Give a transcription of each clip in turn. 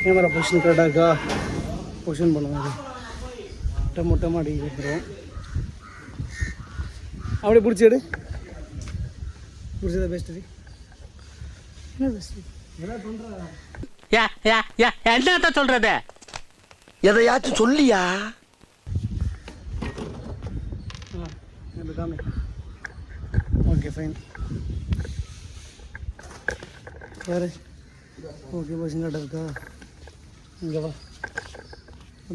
Camera position கரெக்டாக இருக்கா position பண்ணுவோம். அது மொட்டை மாடி வந்துடும். அப்படியே பிடிச்சிடு. பிடிச்சதா பெஸ்ட்டு. என்ன பெஸ்ட்டு என்ன சொல்றது? எதையாச்சும் சொல்லியா? Okay fine. வேறு ஓகே பொசிஷன் கரெக்டாக இருக்கா? இங்கே வா.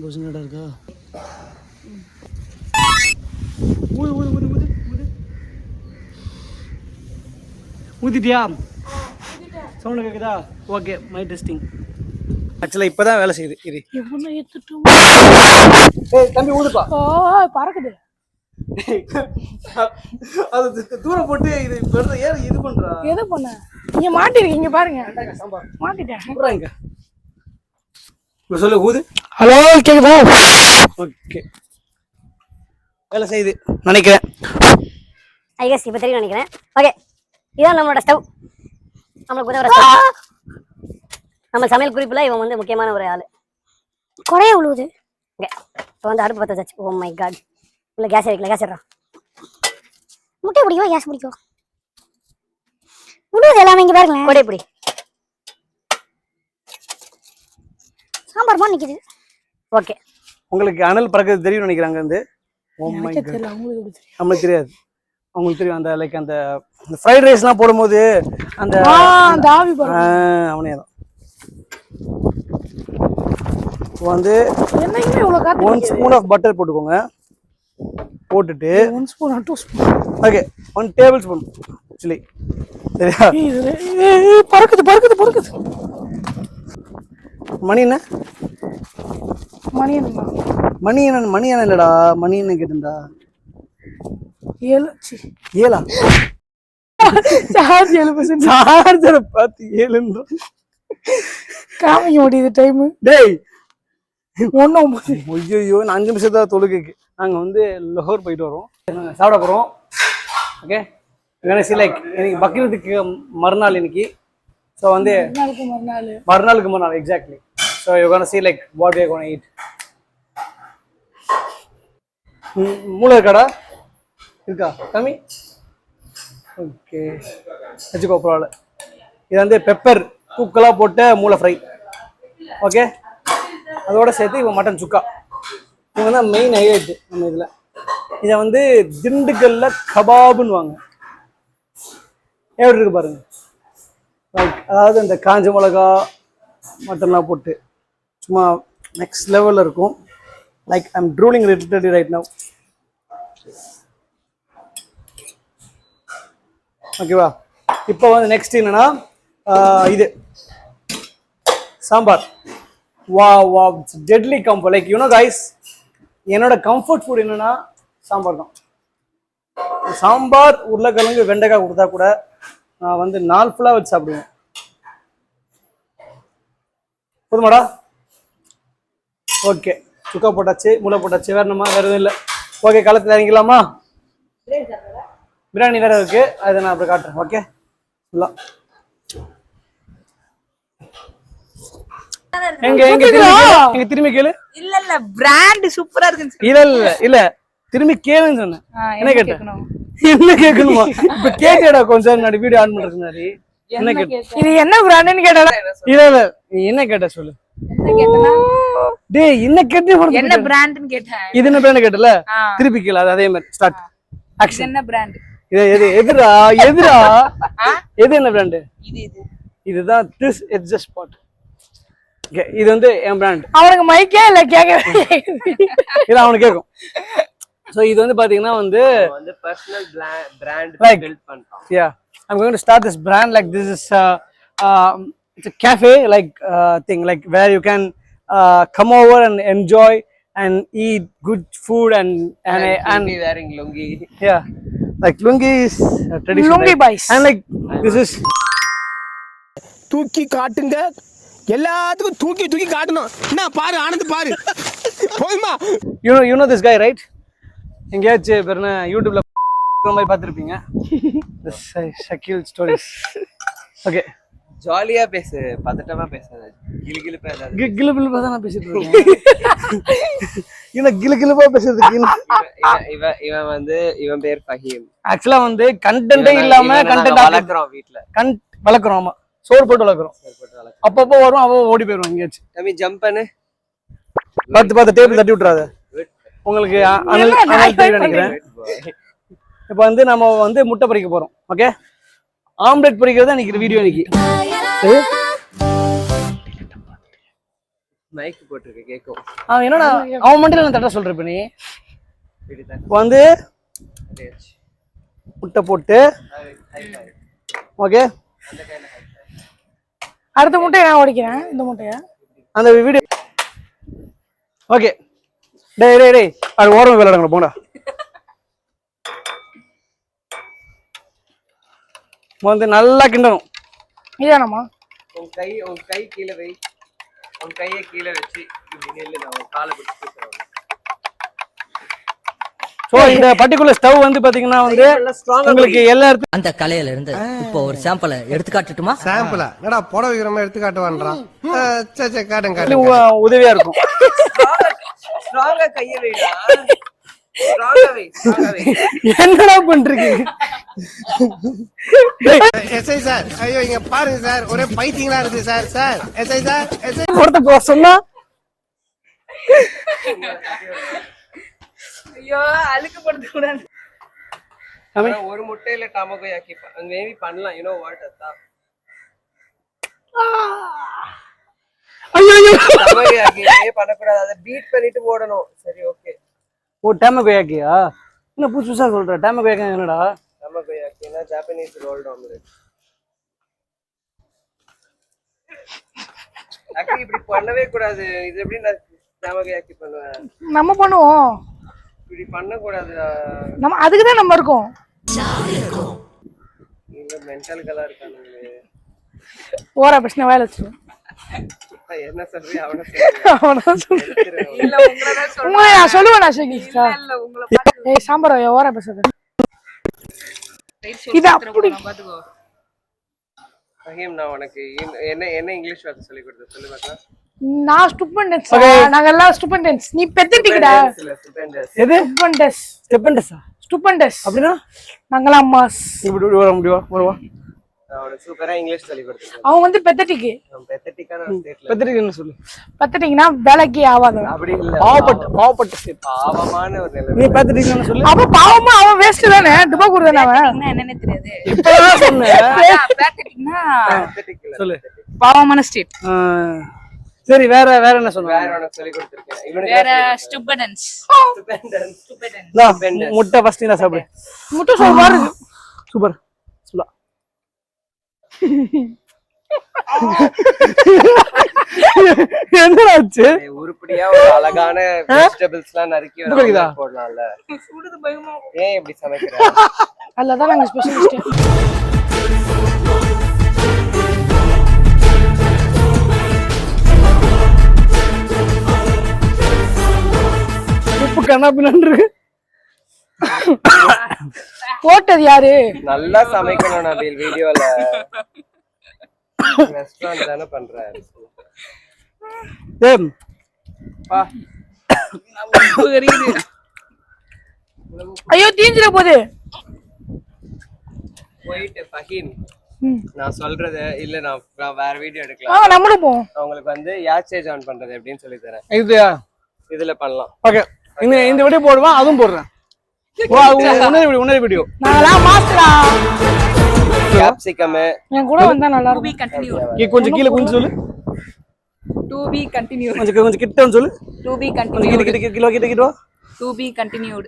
பொசிஷன் கரெக்டாக இருக்கா? ஊது ஊது ஊது ஊது ஊது ஊதிட்டியா? சவுண்டு கேட்குதா? Okay my testing. ஆக்சுவலாக இப்போ தான் வேலை செய்யுது. இது தம்பி ஊதுப்பா. பறக்குது. அது தூரம் போட்டு இது ஏன் இது பண்றா? எது பண்ண? நீங்க மாட்டிருக்கீங்க பாருங்க. மாட்டிட்டேன். இங்க சொல்லு ஊது. ஹலோ கேக்குதா? ஓகே வேலை செய்யுது நினைக்கிறேன். ஐ கெஸ் இப்போ தெரியும் நினைக்கிறேன். ஓகே இதான் நம்மளோட ஸ்டவ். நம்மளுக்கு உதவுற ஸ்டவ். நம்ம சமையல் குறிப்பில் இவன் வந்து முக்கியமான ஒரு ஆள். குறைய உழுவுது. ஓகே இப்போ வந்து அடுப்பு பற்ற வச்சு. Oh my god. இல்லை கேஸ் வைக்கல. கேஸ் எடுறா. முட்டை பிடிக்குமா கேஸ் பிடிக்கும்? உழுவுது எல்லாமே. இங்கே பாருங்களேன். கொடை பிடி. சாம்பார் மாதிரி நிற்கிது. ஓகே உங்களுக்கு அனல் பறக்கிறது தெரியும் நினைக்கிறாங்க. வந்து நம்மளுக்கு தெரியாது. அவங்களுக்கு தெரியும். அந்த லைக் அந்த ஃப்ரைட் ரைஸ்லாம் போடும்போது அந்த ஆவி அவனே தான் வந்து 1 ஸ்பூன் ஆஃப் பட்டர் போட்டுக்கோங்க. போட்டுட்டு 1 spoon 2 spoon. Okay 1 table spoon actually. சரியா? பறக்குது பறக்குது பறக்குது. மணி என்ன? மணி என்ன? மணி என்ன? மணி என்ன இல்லடா. மணி என்ன கேட்டுடா. 7 சார்ஜ் 7%. சார்ஜரை பார்த்து 7 காமிக்க முடியுது டைம். டேய் 1:09. ஐயோ 5 நிமிஷம் தான் தொழுகைக்கு. நாங்கள் வந்து லோஹர் போயிட்டு வரோம். சாப்பிட போகிறோம். ஓகே லைக் இன்னைக்கு பக்ரீத்துக்கு மறுநாள் இன்னைக்கு. ஸோ வந்து மறுநாளுக்கு மறுநாள் exactly. So you gonna see like what we are going to eat. மூளை இருக்காடா? இருக்கா கம்மி? ஓகே வச்சுக்கோ பரவாயில்ல. இது வந்து பெப்பர் தூக்கலாக போட்ட மூளை ஃப்ரை. ஓகே அதோட சேர்த்து இப்போ மட்டன் சுக்கா. இது வந்து மெயின் ஹைலைட்டு நம்ம இதில். இதை வந்து திண்டுக்கல்ல கபாபுன்னு வாங்க. எப்படி இருக்கு பாருங்க. லைக் அதாவது இந்த காஞ்ச மிளகா மட்டன்லாம் போட்டு சும்மா நெக்ஸ்ட் லெவலில் இருக்கும். Like I am drooling literally right now. ஓகேவா? இப்போ வந்து நெக்ஸ்ட் என்னன்னா இது சாம்பார். வா வா deadly comfort. Like you know guys என்னோட கம்ஃபர்ட் ஃபுட் என்னன்னா சாம்பார் தான். சாம்பார் உருளைக்கிழங்கு வெண்டைக்காய் கொடுத்தா கூட நான் வந்து நாள் ஃபுல்லாக வச்சு சாப்பிடுவேன். போதுமாடா? ஓகே சுக்கா போட்டாச்சு, மூளை போட்டாச்சு. வேற என்னமா? வேற எதுவும் இல்லை. ஓகே களத்தில் இறங்கிக்கலாமா? பிரியாணி வேற இருக்கு, அதை நான் அப்புறம் காட்டுறேன். ஓகே எங்க எங்க எங்க திரும்பி கேளு. இல்ல இல்ல பிராண்ட் சூப்பரா இருக்கு. இல்ல இல்ல இல்ல திரும்பி கேளுன்னு சொன்னேன். என்ன கேட்டேன்? என்ன கேட்கணுமா? இப்ப கேட்டேடா கொஞ்சம் முன்னாடி வீடியோ ஆன் பண்றதுக்கு முன்னாடி. என்ன கேட்ட? இது என்ன பிராண்ட்னு கேட்டடா? இல்ல இல்ல என்ன கேட்ட சொல்லு. என்ன கேட்டனா? டேய் என்ன கேட்டே என்ன பிராண்ட்னு கேட்டேன். இது என்ன பிராண்ட் கேட்டல? திருப்பி கேளு. அதே மாதிரி ஸ்டார்ட் ஆக்ஷன். என்ன பிராண்ட்? இது எதுடா எதுடா எது என்ன பிராண்ட்? இது இதுதான் திஸ் எட்ஜஸ்ட் ஸ்பாட். ஓகே இது வந்து என் பிராண்ட். அவனுக்கு மைக்கே இல்ல கேக்க. இல்ல அவனுக்கு கேக்கும். சோ இது வந்து பாத்தீங்கன்னா வந்து personal brand like, build பண்றோம். Yeah, I'm going to start this brand. Like this is it's a cafe like thing, like where you can come over and enjoy and eat good food and wearing lungi. Yeah, like lungi is traditional. Lungi boys. And like this is தூக்கி காட்டுங்க, எல்லாத்துக்கும் தூக்கி தூக்கி காட்டணும். என்ன பாரு ஆனந்த் பாரு போதுமா? you know this guy right? எங்கேயாச்சும் பேர் என்ன யூடியூப்ல மாதிரி பார்த்துருப்பீங்க. ஷக்கீல் ஸ்டோரிஸ். ஓகே ஜாலியா பேசு, பதட்டமா பேசாத. கிளுகிளுப்பா ஏதாவது. கிளுகிளுப்பா தான் நான் பேசிட்டு இருக்கேன். என்ன கிளுகிளுப்பா பேசுறதுக்கு? இவன் வந்து இவன் பேர் ஃபஹீம். ஆக்சுவலா வந்து கண்டென்ட்டே இல்லாம கண்டென்ட் வளர்க்குறோம் வீட்ல. வளர்க்குறோம். ஆமா, சோறு போட்டு வளர்க்குறோம். அப்பப்போ வரும், அவ ஓடி போயிடும் எங்கேயாச்சும். தம்பி ஜம்ப் பண்ணு. பார்த்து டேபிள் தட்டி விட்டுறாத. உங்களுக்கு நினைக்கிறேன். இப்போ வந்து நம்ம வந்து முட்டை பொரிக்க போறோம். ஓகே, ஆம்லெட் பொரிக்கிறது இன்னைக்கு வீடியோ. இன்னைக்கு மைக் போட்டுருக்கு கேக்கும். அவன் என்னடா அவன் மட்டும் நான் தட்ட சொல்றேன். இப்போ நீ இப்போ வந்து முட்டை போட்டு ஓகே. அடுத்த முட்டையை நான் உடைக்கிறேன். இந்த முட்டையை அந்த வீடியோ ஓகே. டேய் டேய் டேய், அது ஓரமா விளையாடுங்க போடா. வந்து நல்லா கிண்டணும். இதானம்மா? உன் கை கீழே வை. உன் கையை கீழே வச்சு இப்படி நெல்லு. நான் உன் காலை பிடிச்சி தூக்குறேன். சோ இந்த பர்టిక్యులர் ஸ்டவ் வந்து பாத்தீங்கன்னா வந்து உங்களுக்கு எல்லா இடத்துலயும் அந்த கலையில இருந்து இப்போ ஒரு சாம்பிளை எடுத்து காட்டட்டுமா? சாம்பிளா என்னடா புடவை வைக்கிறமா எடுத்து காட்டுவான்றான். சே காட்டுங்க உதவியா இருக்கும். ஸ்ட்ராங்கா கையை வைடா. ஸ்ட்ராங்கா வை. என்னடா பண்றீங்க? எஸ்ஐ சார், ஐயோ இங்க பாருங்க சார், ஒரே பைத்தியங்களா இருக்கு sir. Sir SI sir, SI ஒருத்த சொன்னா ஐயோ அழுக்கு படுத்த கூடாது. ஒரு முட்டையில டமாகோ யாக்கி மேபி பண்ணலாம். யூ நோ வாட் அத்தா? ஐயோ டமாகோ யாக்கி பண்ண கூடாது. அத பீட் பண்ணிட்டு ஓடணும். சரி ஓகே. ஓ டமாகோ யாக்கியா? என்ன புதுசா சொல்ற? டமாகோ யாக்கி என்னடா? டமாகோ யாக்கினா ஜாப்பனீஸ் ரோல்ட் ஆம்லெட். ஆக்சுவலி இப்படி பண்ணவே கூடாது. இது எப்படி நான் டமாகோ யாக்கி பண்ணுவேன்? நம்ம பண்ணுவோம். இப்படி பண்ண கூடாது. நம்ம அதுக்கு தான் நம்ம இருக்கோம். நீங்க மென்டல் கலா இருக்கானுங்க. ஓரா பிரச்சனை வாயில வச்சிருவோம். என்ன சொல்றியா? அவன சொல்றேன். இல்ல உங்களை தான் சொல்றேன். உங்களை நான் சொல்லுவேன். நான் ஷேகிஸ்டா இல்ல உங்களை பாத்து. ஏய் சாம்பார் ஓரா பேசுறது. இது அப்படி பாத்துக்கோ. ஃபஹீம், நான் உனக்கு என்ன இங்கிலீஷ் வார்த்தை சொல்லி கொடுத்தேன் சொல்லு பார்க்கலாம். நான் ஸ்டூபெண்டன்ஸ். நாங்க எல்லாம் ஸ்டூபெண்டன்ஸ். நீ பெத்திட்டிங்கடா. எது? ஸ்டூபெண்டன்ஸ். ஸ்டூபெண்டஸா? ஸ்டூபெண்டன்ஸ் அப்படினா நாங்களா அம்மாஸ். இப்படி வர முடியுமா? அவன சூப்பரா இங்கிலீஷ் சொல்லி கொடுத்தேன். அவன் வந்து பெத்தட்டிக். நான் பெத்தட்டிக்கான ஸ்டேட்ல. பெத்தட்டிக் என்ன சொல்லு? பெத்தட்டிக்னா வேலைக்கு ஆவாத. அப்படி இல்ல. பாவப்பட்ட ஸ்டேட். பாவமான ஒரு நிலை. நீ பெத்தட்டிக் என்ன சொல்லு? அவன் பாவமா அவன் வேஸ்ட் தானே. துபாக்கூர் தானே அவன். என்னன்னே தெரியாது. இப்பதான் சொன்னேன். பெத்தட்டிக்னா பெத்தட்டிக் இல்ல. சொல்லு. பாவமான ஸ்டேட். சரி வேற என்ன சொன்ன? வேற உனக்கு சொல்லி கொடுத்திருக்கேன். இவனுக்கு வேற ஸ்டூபெண்டன்ஸ். முட்டை ஃபர்ஸ்ட் நான் சாப்பிடு. முட்டை சூப்பர். சூப்பர். சுலா. என்னடாச்சு? உருப்படியா ஒரு அழகான வெஜிடபிள்ஸ்லாம் நறுக்கி போடலாம்ல. சுடுது பயமா. ஏன் இப்படி சமைக்கிற? அல்லதான் நாங்க ஸ்பெஷலிஸ்ட். உப்பு கண்ணாபின்னு போட்டது யாரு? நல்லா சமைக்கணும் நபீல். வீடியோல ரெஸ்டாரன்ட் தான பண்றாரு. ஏம் பா உப்பு கறிக்குது. ஐயோ தீஞ்சிர போகுது. போயிட்டு ஃபஹீம், நான் சொல்றது இல்ல, நான் வேற வீடியோ எடுக்கலாம். நம்மளும் போவோம். உங்களுக்கு வந்து யாச்சேஜ் ஆன் பண்றது எப்படின்னு சொல்லி தரேன். இதுயா இதுல பண்ணலாம். ஓகே, இந்த வீடியோ போடுவேன், அதுவும் போடுறேன். உன்னே வீடியோ நாங்கலாம் மாஸ்டரா. கேப்சிகம் என் கூட வந்தா நல்லா இருக்கும். கொஞ்சம் கீழே கொஞ்சம் சொல்லு. To be continued. கொஞ்சம் கிட்ட சொல்லு. To be continued. கிட்ட To be continued.